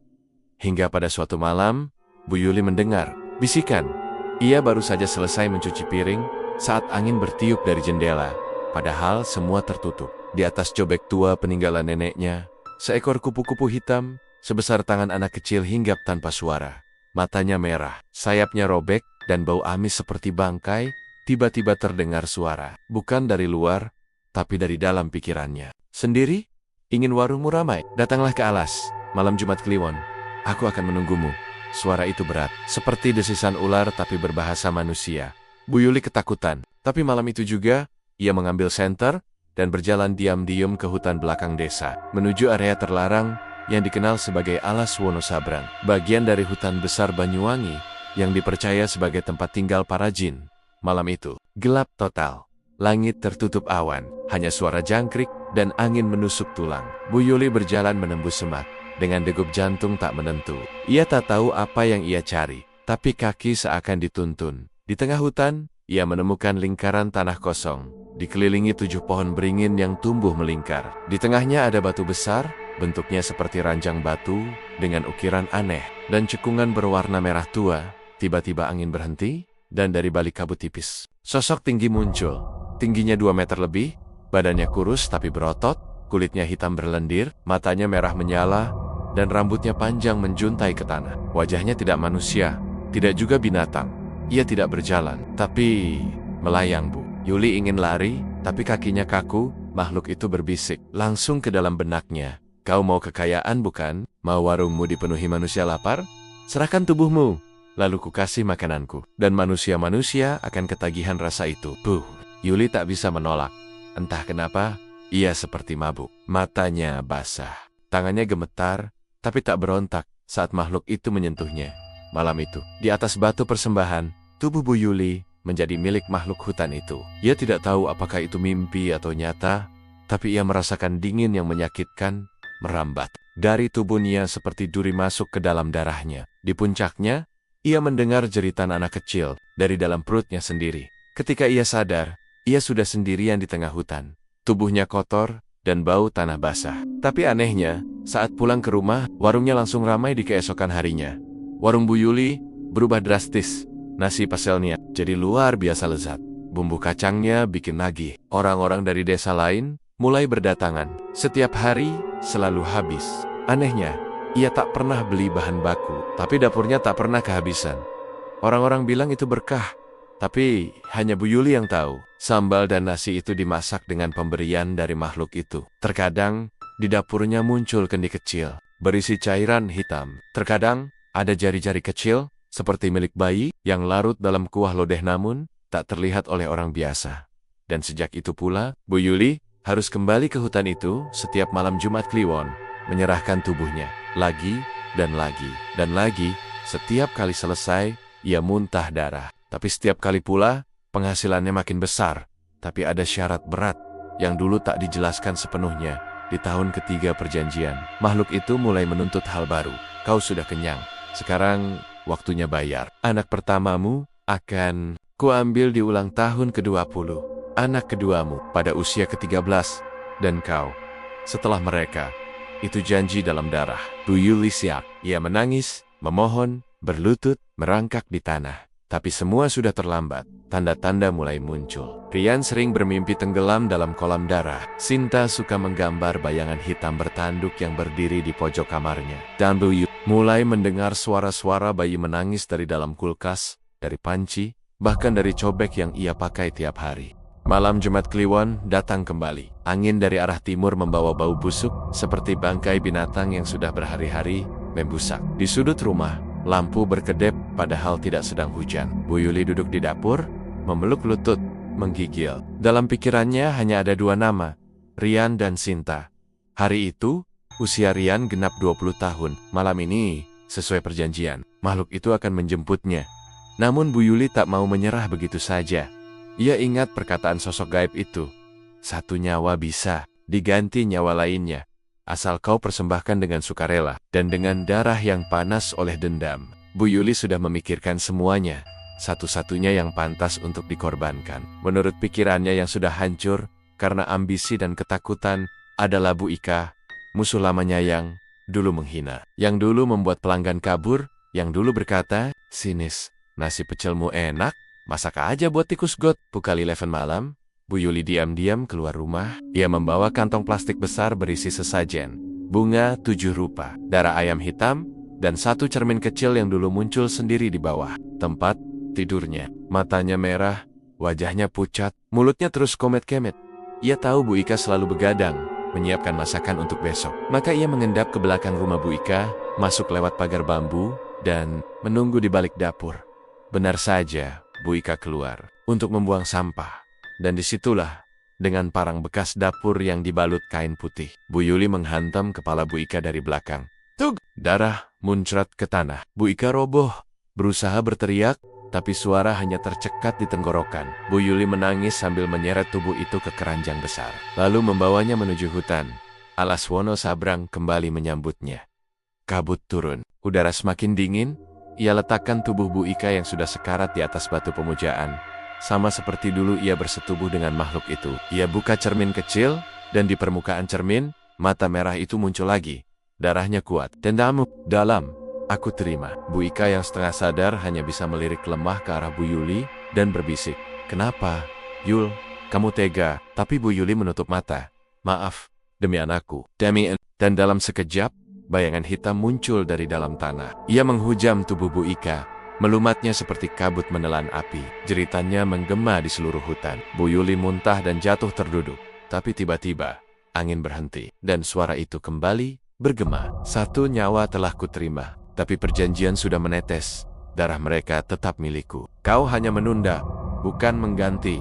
Hingga pada suatu malam, Bu Yuli mendengar bisikan. Ia baru saja selesai mencuci piring saat angin bertiup dari jendela. Padahal semua tertutup. Di atas cobek tua peninggalan neneknya, seekor kupu-kupu hitam, sebesar tangan anak kecil hinggap tanpa suara. Matanya merah, sayapnya robek, dan bau amis seperti bangkai. Tiba-tiba terdengar suara, bukan dari luar, tapi dari dalam pikirannya. "Sendiri? Ingin warungmu ramai? Datanglah ke Alas, malam Jumat Kliwon. Aku akan menunggumu." Suara itu berat, seperti desisan ular tapi berbahasa manusia. Bu Yuli ketakutan, tapi malam itu juga, ia mengambil senter dan berjalan diam-diam ke hutan belakang desa, menuju area terlarang yang dikenal sebagai Alas Wonosabrang, bagian dari hutan besar Banyuwangi yang dipercaya sebagai tempat tinggal para jin. Malam itu, gelap total. Langit tertutup awan, hanya suara jangkrik dan angin menusuk tulang. Bu Yuli berjalan menembus semak, dengan degup jantung tak menentu. Ia tak tahu apa yang ia cari, tapi kaki seakan dituntun. Di tengah hutan, ia menemukan lingkaran tanah kosong, dikelilingi 7 pohon beringin yang tumbuh melingkar. Di tengahnya ada batu besar, bentuknya seperti ranjang batu, dengan ukiran aneh, dan cekungan berwarna merah tua. Tiba-tiba angin berhenti, dan dari balik kabut tipis, sosok tinggi muncul. Tingginya 2 meter lebih, badannya kurus tapi berotot, kulitnya hitam berlendir, matanya merah menyala, dan rambutnya panjang menjuntai ke tanah. Wajahnya tidak manusia, tidak juga binatang. Ia tidak berjalan, tapi melayang, Bu. Yuli ingin lari, tapi kakinya kaku. Makhluk itu berbisik langsung ke dalam benaknya. Kau mau kekayaan bukan? Mau warungmu dipenuhi manusia lapar? Serahkan tubuhmu, lalu kukasih makananku. Dan manusia-manusia akan ketagihan rasa itu. Bu. Yuli tak bisa menolak. Entah kenapa, ia seperti mabuk. Matanya basah, tangannya gemetar, tapi tak berontak saat makhluk itu menyentuhnya. Malam itu, di atas batu persembahan, tubuh Bu Yuli menjadi milik makhluk hutan itu. Ia tidak tahu apakah itu mimpi atau nyata, tapi ia merasakan dingin yang menyakitkan, merambat dari tubuhnya seperti duri masuk ke dalam darahnya. Di puncaknya, ia mendengar jeritan anak kecil dari dalam perutnya sendiri. Ketika ia sadar, ia sudah sendirian di tengah hutan. Tubuhnya kotor dan bau tanah basah. Tapi anehnya, saat pulang ke rumah, warungnya langsung ramai di keesokan harinya. Warung Bu Yuli berubah drastis. Nasi paselnya jadi luar biasa lezat. Bumbu kacangnya bikin nagih. Orang-orang dari desa lain mulai berdatangan. Setiap hari selalu habis. Anehnya, ia tak pernah beli bahan baku, tapi dapurnya tak pernah kehabisan. Orang-orang bilang itu berkah. Tapi hanya Bu Yuli yang tahu, sambal dan nasi itu dimasak dengan pemberian dari makhluk itu. Terkadang, di dapurnya muncul kendi kecil, berisi cairan hitam. Terkadang, ada jari-jari kecil, seperti milik bayi, yang larut dalam kuah lodeh namun, tak terlihat oleh orang biasa. Dan sejak itu pula, Bu Yuli harus kembali ke hutan itu setiap malam Jumat Kliwon, menyerahkan tubuhnya, lagi, dan lagi, dan lagi. Setiap kali selesai, ia muntah darah. Tapi setiap kali pula, penghasilannya makin besar. Tapi ada syarat berat, yang dulu tak dijelaskan sepenuhnya. Di tahun ketiga perjanjian, makhluk itu mulai menuntut hal baru. Kau sudah kenyang, sekarang waktunya bayar. Anak pertamamu akan kuambil di ulang tahun ke-20. Anak keduamu pada usia ke-13. Dan kau, setelah mereka, itu janji dalam darah. Bu Yuli siap. Ia menangis, memohon, berlutut, merangkak di tanah. Tapi semua sudah terlambat, tanda-tanda mulai muncul. Rian sering bermimpi tenggelam dalam kolam darah. Sinta suka menggambar bayangan hitam bertanduk yang berdiri di pojok kamarnya. Dan Bu Yuli mulai mendengar suara-suara bayi menangis dari dalam kulkas, dari panci, bahkan dari cobek yang ia pakai tiap hari. Malam Jumat Kliwon datang kembali. Angin dari arah timur membawa bau busuk, seperti bangkai binatang yang sudah berhari-hari membusak. Di sudut rumah, lampu berkedip padahal tidak sedang hujan. Bu Yuli duduk di dapur, memeluk lutut, menggigil. Dalam pikirannya hanya ada 2 nama, Rian dan Sinta. Hari itu, usia Rian genap 20 tahun. Malam ini, sesuai perjanjian, makhluk itu akan menjemputnya. Namun Bu Yuli tak mau menyerah begitu saja. Ia ingat perkataan sosok gaib itu. 1 nyawa bisa diganti nyawa lainnya, asal kau persembahkan dengan sukarela dan dengan darah yang panas oleh dendam. Bu Yuli sudah memikirkan semuanya, satu-satunya yang pantas untuk dikorbankan. Menurut pikirannya yang sudah hancur karena ambisi dan ketakutan adalah Bu Ika, musuh lamanya yang dulu menghina, yang dulu membuat pelanggan kabur, yang dulu berkata, "Sinis, nasi pecelmu enak, masak aja buat tikus got." Pukul 11 malam, Bu Yuli diam-diam keluar rumah. Ia membawa kantong plastik besar berisi sesajen, bunga 7 rupa, darah ayam hitam, dan 1 cermin kecil yang dulu muncul sendiri di bawah tempat tidurnya. Matanya merah, wajahnya pucat, mulutnya terus komet-kemet. Ia tahu Bu Ika selalu begadang, menyiapkan masakan untuk besok. Maka ia mengendap ke belakang rumah Bu Ika, masuk lewat pagar bambu, dan menunggu di balik dapur. Benar saja, Bu Ika keluar untuk membuang sampah. Dan disitulah, dengan parang bekas dapur yang dibalut kain putih, Bu Yuli menghantam kepala Bu Ika dari belakang. Tug! Darah muncrat ke tanah. Bu Ika roboh, berusaha berteriak, tapi suara hanya tercekat di tenggorokan. Bu Yuli menangis sambil menyeret tubuh itu ke keranjang besar, lalu membawanya menuju hutan. Alas Wonosabrang kembali menyambutnya. Kabut turun, udara semakin dingin. Ia letakkan tubuh Bu Ika yang sudah sekarat di atas batu pemujaan. Sama seperti dulu ia bersetubuh dengan makhluk itu. Ia buka cermin kecil, dan di permukaan cermin, mata merah itu muncul lagi. Darahnya kuat. Tendamu dalam. Aku terima. Bu Ika yang setengah sadar hanya bisa melirik lemah ke arah Bu Yuli dan berbisik. Kenapa? Yul, kamu tega. Tapi Bu Yuli menutup mata. Maaf, demi anakku. Dan dalam sekejap, bayangan hitam muncul dari dalam tanah. Ia menghujam tubuh Bu Ika, melumatnya seperti kabut menelan api. Jeritannya menggema di seluruh hutan. Bu Yuli muntah dan jatuh terduduk. Tapi tiba-tiba, angin berhenti, dan suara itu kembali bergema. Satu nyawa telah kuterima. Tapi perjanjian sudah menetes, darah mereka tetap milikku. Kau hanya menunda, bukan mengganti.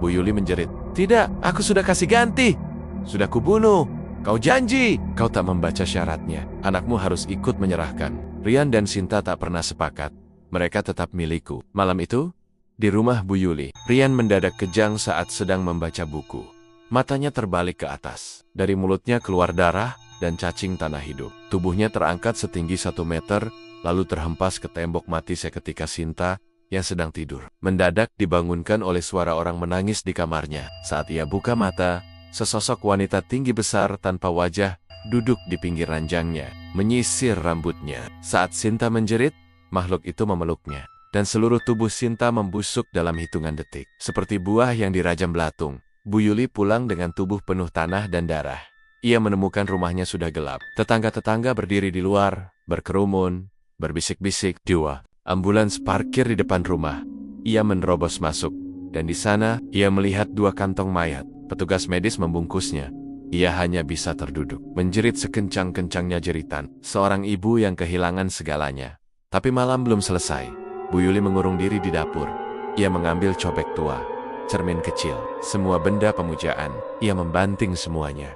Bu Yuli menjerit. Tidak, aku sudah kasih ganti. Sudah kubunuh. Kau janji. Kau tak membaca syaratnya. Anakmu harus ikut menyerahkan. Rian dan Sinta tak pernah sepakat. Mereka tetap milikku. Malam itu, di rumah Bu Yuli, Rian mendadak kejang saat sedang membaca buku. Matanya terbalik ke atas. Dari mulutnya keluar darah dan cacing tanah hidup. Tubuhnya terangkat setinggi 1 meter, lalu terhempas ke tembok mati seketika Sinta yang sedang tidur. Mendadak dibangunkan oleh suara orang menangis di kamarnya. Saat ia buka mata, sesosok wanita tinggi besar tanpa wajah duduk di pinggir ranjangnya, menyisir rambutnya. Saat Sinta menjerit, makhluk itu memeluknya. Dan seluruh tubuh Sinta membusuk dalam hitungan detik. Seperti buah yang dirajam belatung, Bu Yuli pulang dengan tubuh penuh tanah dan darah. Ia menemukan rumahnya sudah gelap. Tetangga-tetangga berdiri di luar, berkerumun, berbisik-bisik. Dua ambulans parkir di depan rumah. Ia menerobos masuk, dan di sana ia melihat 2 kantong mayat. Petugas medis membungkusnya. Ia hanya bisa terduduk, menjerit sekencang-kencangnya jeritan. Seorang ibu yang kehilangan segalanya. Tapi malam belum selesai. Bu Yuli mengurung diri di dapur. Ia mengambil cobek tua, cermin kecil, semua benda pemujaan. Ia membanting semuanya.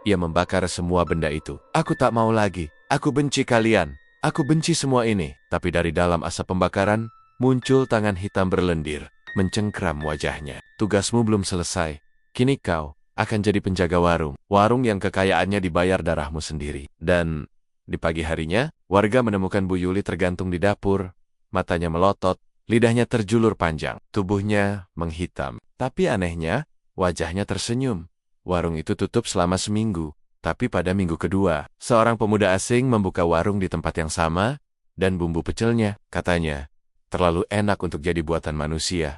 Ia membakar semua benda itu. Aku tak mau lagi. Aku benci kalian. Aku benci semua ini. Tapi dari dalam asap pembakaran, muncul tangan hitam berlendir, mencengkram wajahnya. Tugasmu belum selesai. Kini kau akan jadi penjaga warung. Warung yang kekayaannya dibayar darahmu sendiri. Dan di pagi harinya, warga menemukan Bu Yuli tergantung di dapur. Matanya melotot, lidahnya terjulur panjang. Tubuhnya menghitam. Tapi anehnya, wajahnya tersenyum. Warung itu tutup selama seminggu, tapi pada minggu kedua, seorang pemuda asing membuka warung di tempat yang sama, dan bumbu pecelnya, katanya, terlalu enak untuk jadi buatan manusia.